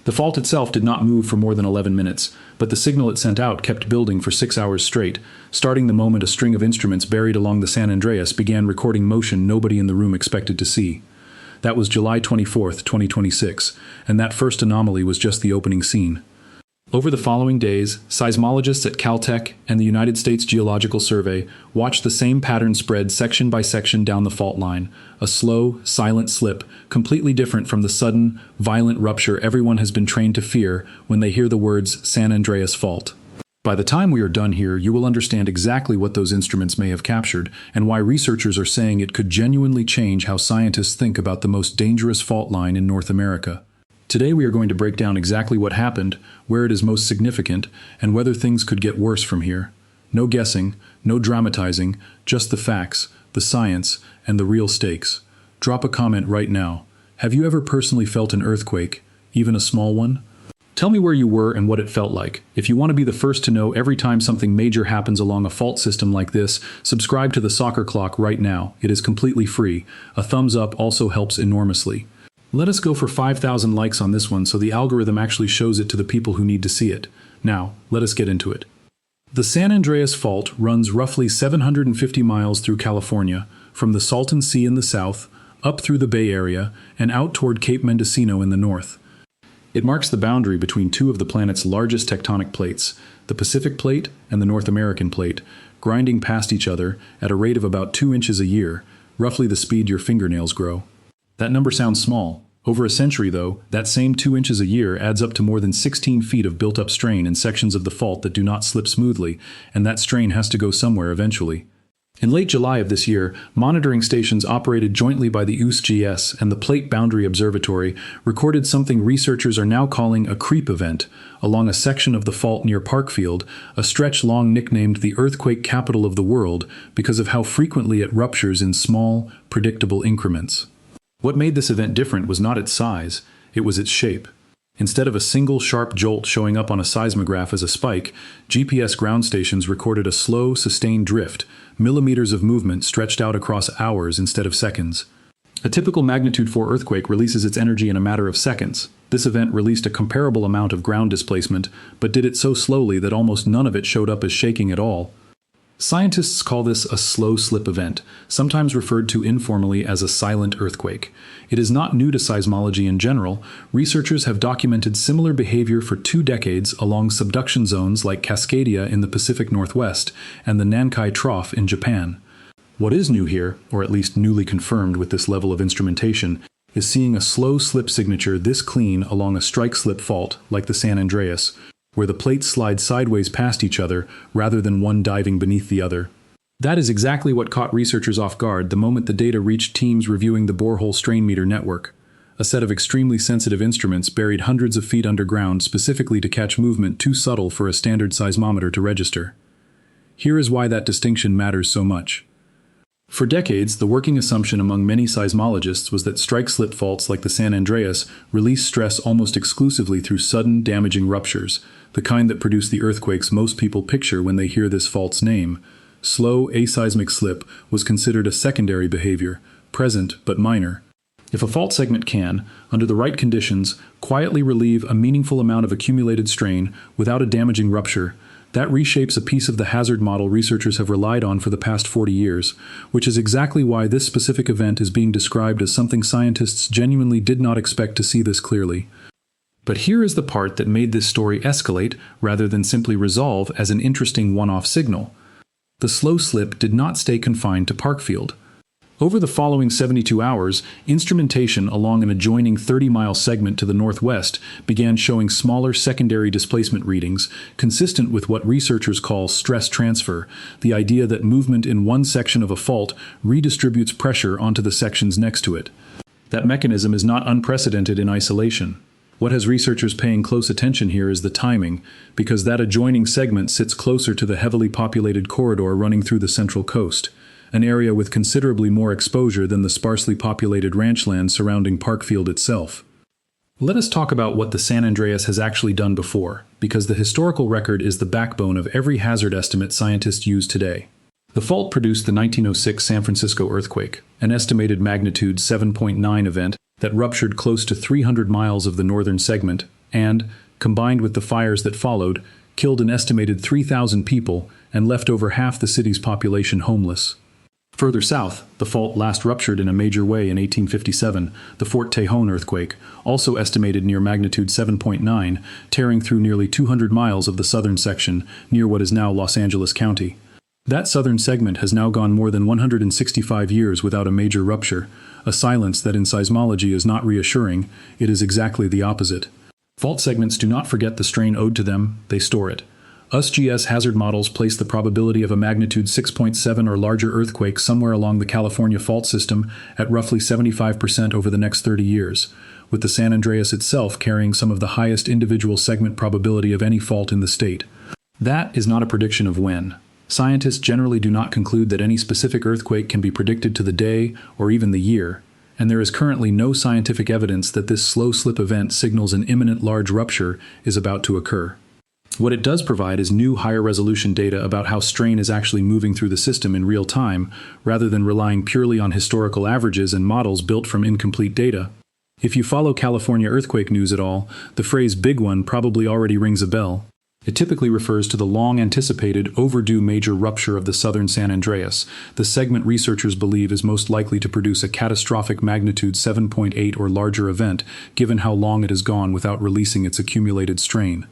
The fault itself did not move for more than 11 minutes, but the signal it sent out kept building for 6 hours straight, starting the moment a string of instruments buried along the San Andreas began recording motion nobody in the room expected to see. That was July 24, 2026, and that first anomaly was just the opening scene. Over the following days, seismologists at Caltech and the United States Geological Survey watched the same pattern spread section by section down the fault line, a slow, silent slip, completely different from the sudden, violent rupture everyone has been trained to fear when they hear the words San Andreas Fault. By the time we are done here, you will understand exactly what those instruments may have captured and why researchers are saying it could genuinely change how scientists think about the most dangerous fault line in North America. Today we are going to break down exactly what happened, where it is most significant, and whether things could get worse from here. No guessing, no dramatizing, just the facts, the science, and the real stakes. Drop a comment right now. Have you ever personally felt an earthquake, even a small one? Tell me where you were and what it felt like. If you want to be the first to know every time something major happens along a fault system like this, subscribe to the Soccer Clock right now. It is completely free. A thumbs up also helps enormously. Let us go for 5,000 likes on this one so the algorithm actually shows it to the people who need to see it. Now, let us get into it. The San Andreas Fault runs roughly 750 miles through California, from the Salton Sea in the south, up through the Bay Area, and out toward Cape Mendocino in the north. It marks the boundary between two of the planet's largest tectonic plates, the Pacific Plate and the North American Plate, grinding past each other at a rate of about 2 inches a year, roughly the speed your fingernails grow. That number sounds small. Over a century, though, that same 2 inches a year adds up to more than 16 feet of built-up strain in sections of the fault that do not slip smoothly, and that strain has to go somewhere eventually. In late July of this year, monitoring stations operated jointly by the USGS and the Plate Boundary Observatory recorded something researchers are now calling a creep event along a section of the fault near Parkfield, a stretch long nicknamed the earthquake capital of the world because of how frequently it ruptures in small, predictable increments. What made this event different was not its size, it was its shape. Instead of a single sharp jolt showing up on a seismograph as a spike, GPS ground stations recorded a slow, sustained drift, millimeters of movement stretched out across hours instead of seconds. A typical magnitude 4 earthquake releases its energy in a matter of seconds. This event released a comparable amount of ground displacement, but did it so slowly that almost none of it showed up as shaking at all. Scientists call this a slow slip event, sometimes referred to informally as a silent earthquake. It is not new to seismology in general. Researchers have documented similar behavior for 2 decades along subduction zones like Cascadia in the Pacific Northwest and the Nankai Trough in Japan. What is new here, or at least newly confirmed with this level of instrumentation, is seeing a slow slip signature this clean along a strike-slip fault like the San Andreas, where the plates slide sideways past each other rather than one diving beneath the other. That is exactly what caught researchers off guard the moment the data reached teams reviewing the borehole strain meter network, a set of extremely sensitive instruments buried hundreds of feet underground specifically to catch movement too subtle for a standard seismometer to register. Here is why that distinction matters so much. For decades, the working assumption among many seismologists was that strike-slip faults like the San Andreas release stress almost exclusively through sudden, damaging ruptures, the kind that produce the earthquakes most people picture when they hear this fault's name. Slow, aseismic slip was considered a secondary behavior, present but minor. If a fault segment can, under the right conditions, quietly relieve a meaningful amount of accumulated strain without a damaging rupture, that reshapes a piece of the hazard model researchers have relied on for the past 40 years, which is exactly why this specific event is being described as something scientists genuinely did not expect to see this clearly. But here is the part that made this story escalate rather than simply resolve as an interesting one-off signal. The slow slip did not stay confined to Parkfield. Over the following 72 hours, instrumentation along an adjoining 30-mile segment to the northwest began showing smaller secondary displacement readings, consistent with what researchers call stress transfer, the idea that movement in one section of a fault redistributes pressure onto the sections next to it. That mechanism is not unprecedented in isolation. What has researchers paying close attention here is the timing, because that adjoining segment sits closer to the heavily populated corridor running through the Central Coast, an area with considerably more exposure than the sparsely populated ranchland surrounding Parkfield itself. Let us talk about what the San Andreas has actually done before, because the historical record is the backbone of every hazard estimate scientists use today. The fault produced the 1906 San Francisco earthquake, an estimated magnitude 7.9 event that ruptured close to 300 miles of the northern segment and, combined with the fires that followed, killed an estimated 3,000 people and left over half the city's population homeless. Further south, the fault last ruptured in a major way in 1857, the Fort Tejon earthquake, also estimated near magnitude 7.9, tearing through nearly 200 miles of the southern section, near what is now Los Angeles County. That southern segment has now gone more than 165 years without a major rupture, a silence that in seismology is not reassuring, it is exactly the opposite. Fault segments do not forget the strain owed to them, they store it. USGS hazard models place the probability of a magnitude 6.7 or larger earthquake somewhere along the California fault system at roughly 75% over the next 30 years, with the San Andreas itself carrying some of the highest individual segment probability of any fault in the state. That is not a prediction of when. Scientists generally do not conclude that any specific earthquake can be predicted to the day or even the year, and there is currently no scientific evidence that this slow slip event signals an imminent large rupture is about to occur. What it does provide is new higher resolution data about how strain is actually moving through the system in real time, rather than relying purely on historical averages and models built from incomplete data. If you follow California earthquake news at all, the phrase big one probably already rings a bell. It typically refers to the long-anticipated, overdue major rupture of the southern San Andreas, the segment researchers believe is most likely to produce a catastrophic magnitude 7.8 or larger event, given how long it has gone without releasing its accumulated strain.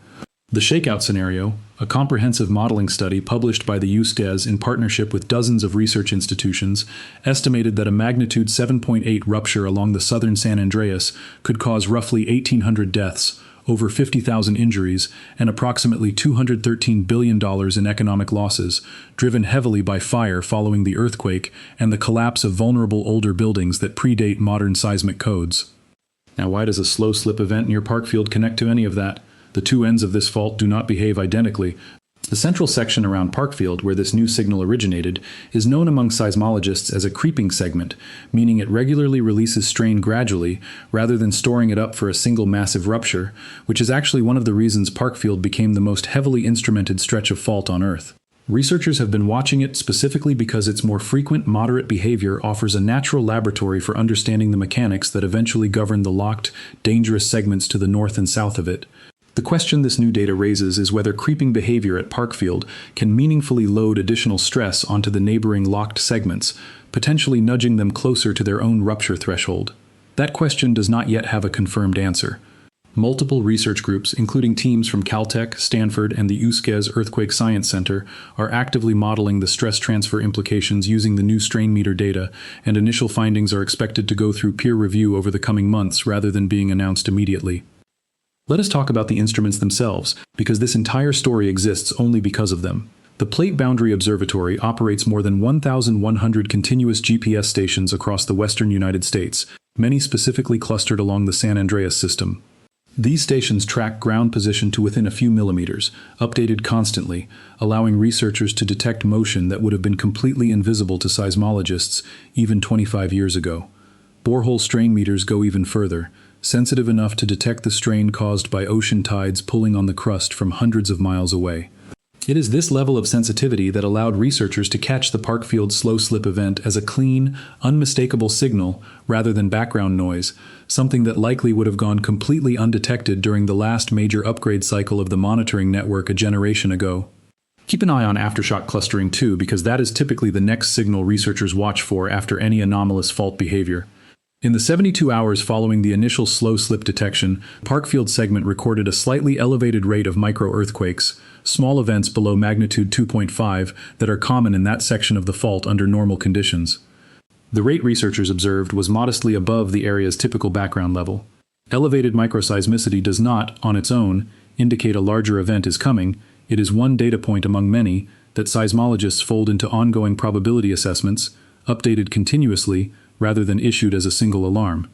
The shakeout scenario, a comprehensive modeling study published by the USGS in partnership with dozens of research institutions, estimated that a magnitude 7.8 rupture along the southern San Andreas could cause roughly 1,800 deaths, over 50,000 injuries, and approximately $213 billion in economic losses, driven heavily by fire following the earthquake and the collapse of vulnerable older buildings that predate modern seismic codes. Now, why does a slow slip event near Parkfield connect to any of that? The two ends of this fault do not behave identically. The central section around Parkfield, where this new signal originated, is known among seismologists as a creeping segment, meaning it regularly releases strain gradually, rather than storing it up for a single massive rupture, which is actually one of the reasons Parkfield became the most heavily instrumented stretch of fault on Earth. Researchers have been watching it specifically because its more frequent, moderate behavior offers a natural laboratory for understanding the mechanics that eventually govern the locked, dangerous segments to the north and south of it. The question this new data raises is whether creeping behavior at Parkfield can meaningfully load additional stress onto the neighboring locked segments, potentially nudging them closer to their own rupture threshold. That question does not yet have a confirmed answer. Multiple research groups, including teams from Caltech, Stanford, and the USGS Earthquake Science Center, are actively modeling the stress transfer implications using the new strain meter data, and initial findings are expected to go through peer review over the coming months rather than being announced immediately. Let us talk about the instruments themselves, because this entire story exists only because of them. The Plate Boundary Observatory operates more than 1,100 continuous GPS stations across the western United States, many specifically clustered along the San Andreas system. These stations track ground position to within a few millimeters, updated constantly, allowing researchers to detect motion that would have been completely invisible to seismologists even 25 years ago. Borehole strain meters go even further, sensitive enough to detect the strain caused by ocean tides pulling on the crust from hundreds of miles away. It is this level of sensitivity that allowed researchers to catch the Parkfield slow slip event as a clean, unmistakable signal rather than background noise, something that likely would have gone completely undetected during the last major upgrade cycle of the monitoring network a generation ago. Keep an eye on aftershock clustering too, because that is typically the next signal researchers watch for after any anomalous fault behavior. In the 72 hours following the initial slow slip detection, Parkfield segment recorded a slightly elevated rate of micro-earthquakes, small events below magnitude 2.5 that are common in that section of the fault under normal conditions. The rate researchers observed was modestly above the area's typical background level. Elevated microseismicity does not, on its own, indicate a larger event is coming. It is one data point among many that seismologists fold into ongoing probability assessments, updated continuously, rather than issued as a single alarm.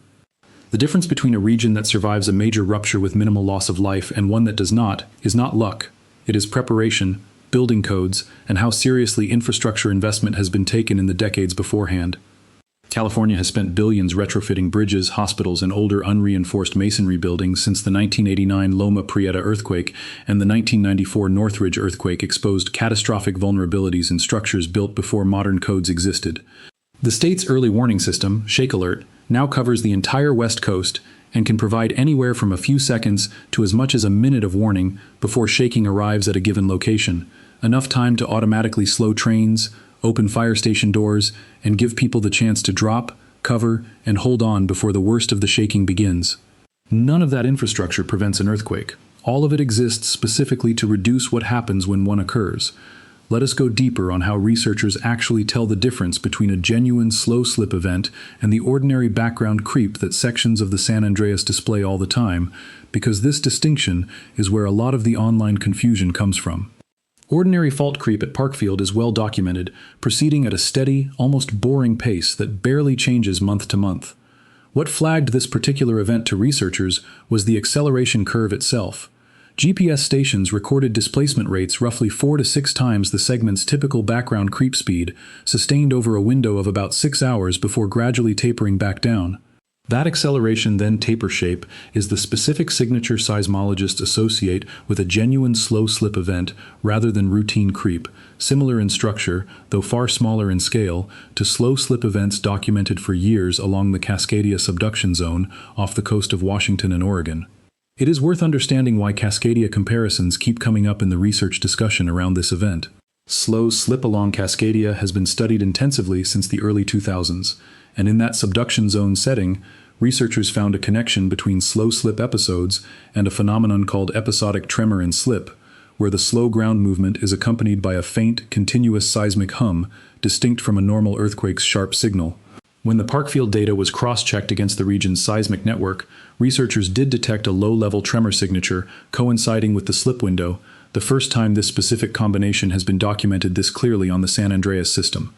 The difference between a region that survives a major rupture with minimal loss of life and one that does not is not luck. It is preparation, building codes, and how seriously infrastructure investment has been taken in the decades beforehand. California has spent billions retrofitting bridges, hospitals, and older unreinforced masonry buildings since the 1989 Loma Prieta earthquake, and the 1994 Northridge earthquake exposed catastrophic vulnerabilities in structures built before modern codes existed. The state's early warning system, Shake Alert, now covers the entire West Coast, and can provide anywhere from a few seconds to as much as a minute of warning before shaking arrives at a given location, enough time to automatically slow trains, open fire station doors, and give people the chance to drop, cover, and hold on before the worst of the shaking begins. None of that infrastructure prevents an earthquake. All of it exists specifically to reduce what happens when one occurs. Let us go deeper on how researchers actually tell the difference between a genuine slow slip event and the ordinary background creep that sections of the San Andreas display all the time, because this distinction is where a lot of the online confusion comes from. Ordinary fault creep at Parkfield is well documented, proceeding at a steady, almost boring pace that barely changes month to month. What flagged this particular event to researchers was the acceleration curve itself. GPS stations recorded displacement rates roughly 4 to 6 times the segment's typical background creep speed, sustained over a window of about 6 hours before gradually tapering back down. That acceleration then taper shape is the specific signature seismologists associate with a genuine slow slip event rather than routine creep, similar in structure, though far smaller in scale, to slow slip events documented for years along the Cascadia subduction zone off the coast of Washington and Oregon. It is worth understanding why Cascadia comparisons keep coming up in the research discussion around this event. Slow slip along Cascadia has been studied intensively since the early 2000s, and in that subduction zone setting, researchers found a connection between slow slip episodes and a phenomenon called episodic tremor and slip, where the slow ground movement is accompanied by a faint, continuous seismic hum, distinct from a normal earthquake's sharp signal. When the Parkfield data was cross-checked against the region's seismic network, researchers did detect a low-level tremor signature coinciding with the slip window, the first time this specific combination has been documented this clearly on the San Andreas system.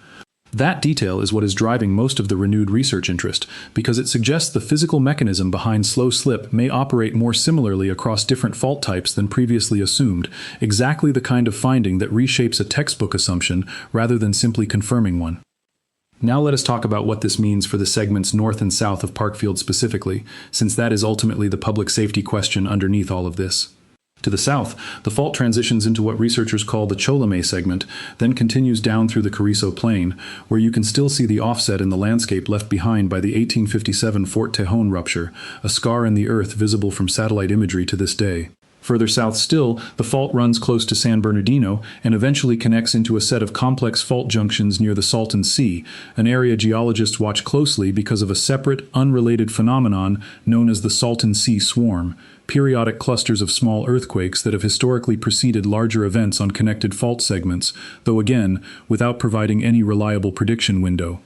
That detail is what is driving most of the renewed research interest, because it suggests the physical mechanism behind slow slip may operate more similarly across different fault types than previously assumed, exactly the kind of finding that reshapes a textbook assumption rather than simply confirming one. Now let us talk about what this means for the segments north and south of Parkfield specifically, since that is ultimately the public safety question underneath all of this. To the south, the fault transitions into what researchers call the Cholame segment, then continues down through the Carrizo Plain, where you can still see the offset in the landscape left behind by the 1857 Fort Tejon rupture, a scar in the earth visible from satellite imagery to this day. Further south still, the fault runs close to San Bernardino and eventually connects into a set of complex fault junctions near the Salton Sea, an area geologists watch closely because of a separate, unrelated phenomenon known as the Salton Sea Swarm, periodic clusters of small earthquakes that have historically preceded larger events on connected fault segments, though again, without providing any reliable prediction window.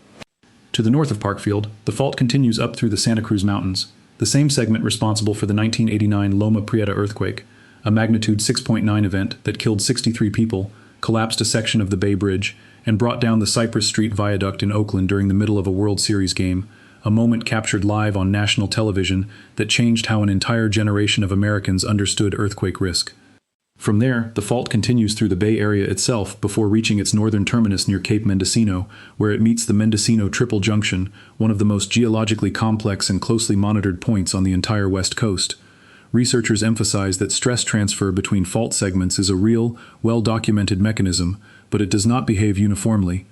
To the north of Parkfield, the fault continues up through the Santa Cruz Mountains, the same segment responsible for the 1989 Loma Prieta earthquake, a magnitude 6.9 event that killed 63 people, collapsed a section of the Bay Bridge, and brought down the Cypress Street Viaduct in Oakland during the middle of a World Series game, a moment captured live on national television that changed how an entire generation of Americans understood earthquake risk. From there, the fault continues through the Bay Area itself before reaching its northern terminus near Cape Mendocino, where it meets the Mendocino Triple Junction, one of the most geologically complex and closely monitored points on the entire West Coast. Researchers emphasize that stress transfer between fault segments is a real, well-documented mechanism, but it does not behave uniformly.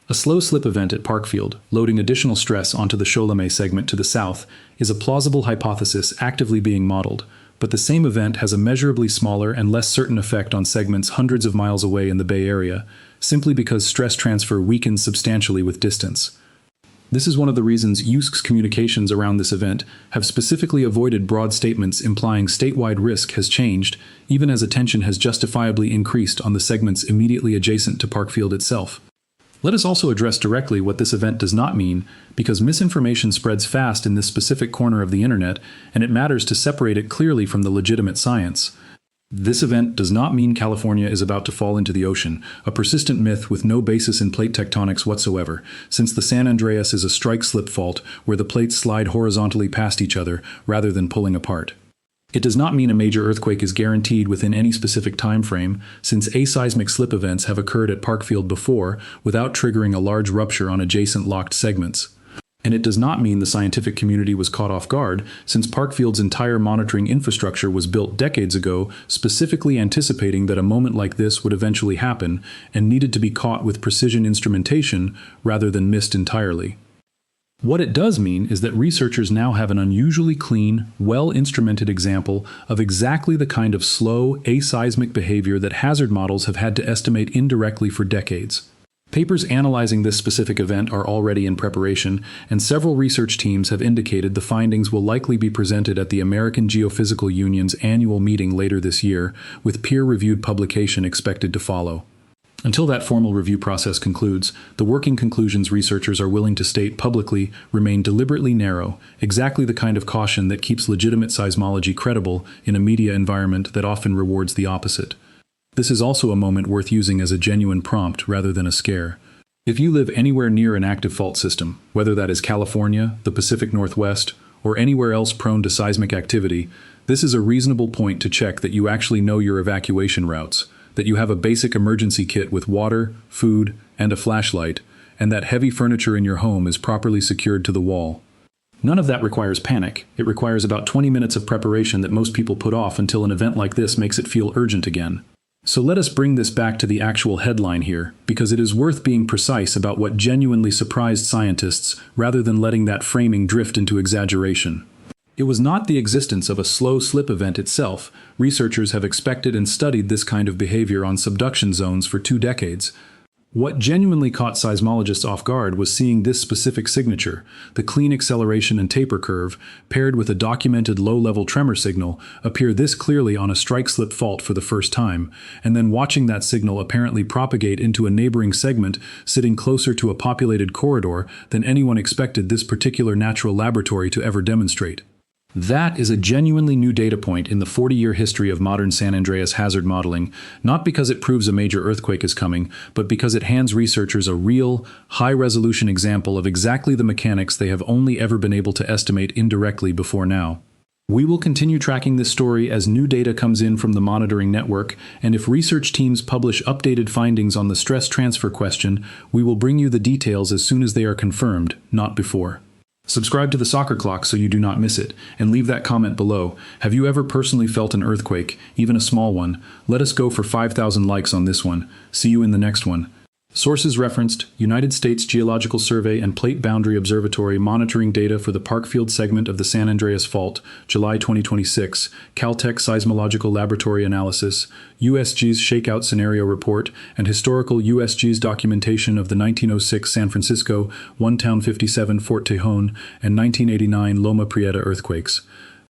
A slow slip event at Parkfield, loading additional stress onto the Cholame segment to the south, is a plausible hypothesis actively being modeled, but the same event has a measurably smaller and less certain effect on segments hundreds of miles away in the Bay Area, simply because stress transfer weakens substantially with distance. This is one of the reasons USC's communications around this event have specifically avoided broad statements implying statewide risk has changed, even as attention has justifiably increased on the segments immediately adjacent to Parkfield itself. Let us also address directly what this event does not mean, because misinformation spreads fast in this specific corner of the internet, and it matters to separate it clearly from the legitimate science. This event does not mean California is about to fall into the ocean, a persistent myth with no basis in plate tectonics whatsoever, since the San Andreas is a strike-slip fault where the plates slide horizontally past each other rather than pulling apart. It does not mean a major earthquake is guaranteed within any specific time frame, since aseismic slip events have occurred at Parkfield before without triggering a large rupture on adjacent locked segments. And it does not mean the scientific community was caught off guard, since Parkfield's entire monitoring infrastructure was built decades ago specifically anticipating that a moment like this would eventually happen and needed to be caught with precision instrumentation rather than missed entirely. What it does mean is that researchers now have an unusually clean, well-instrumented example of exactly the kind of slow, aseismic behavior that hazard models have had to estimate indirectly for decades. Papers analyzing this specific event are already in preparation, and several research teams have indicated the findings will likely be presented at the American Geophysical Union's annual meeting later this year, with peer-reviewed publication expected to follow. Until that formal review process concludes, the working conclusions researchers are willing to state publicly remain deliberately narrow, exactly the kind of caution that keeps legitimate seismology credible in a media environment that often rewards the opposite. This is also a moment worth using as a genuine prompt rather than a scare. If you live anywhere near an active fault system, whether that is California, the Pacific Northwest, or anywhere else prone to seismic activity, this is a reasonable point to check that you actually know your evacuation routes, that you have a basic emergency kit with water, food, and a flashlight, and that heavy furniture in your home is properly secured to the wall. None of that requires panic. It requires about 20 minutes of preparation that most people put off until an event like this makes it feel urgent again. So let us bring this back to the actual headline here, because it is worth being precise about what genuinely surprised scientists rather than letting that framing drift into exaggeration. It was not the existence of a slow slip event itself. Researchers have expected and studied this kind of behavior on subduction zones for 2 decades. What genuinely caught seismologists off guard was seeing this specific signature, the clean acceleration and taper curve, paired with a documented low-level tremor signal, appear this clearly on a strike-slip fault for the first time, and then watching that signal apparently propagate into a neighboring segment sitting closer to a populated corridor than anyone expected this particular natural laboratory to ever demonstrate. That is a genuinely new data point in the 40-year history of modern San Andreas hazard modeling, not because it proves a major earthquake is coming, but because it hands researchers a real, high-resolution example of exactly the mechanics they have only ever been able to estimate indirectly before now. We will continue tracking this story as new data comes in from the monitoring network, and if research teams publish updated findings on the stress transfer question, we will bring you the details as soon as they are confirmed, not before. Subscribe to the Soccer Clock so you do not miss it, and leave that comment below. Have you ever personally felt an earthquake, even a small one? Let us go for 5,000 likes on this one. See you in the next one. Sources referenced: United States Geological Survey and Plate Boundary Observatory monitoring data for the Parkfield segment of the San Andreas Fault, July 2026, Caltech Seismological Laboratory Analysis, USG's Shakeout Scenario Report, and historical USG's documentation of the 1906 San Francisco, 1 Town 57 Fort Tejon, and 1989 Loma Prieta earthquakes.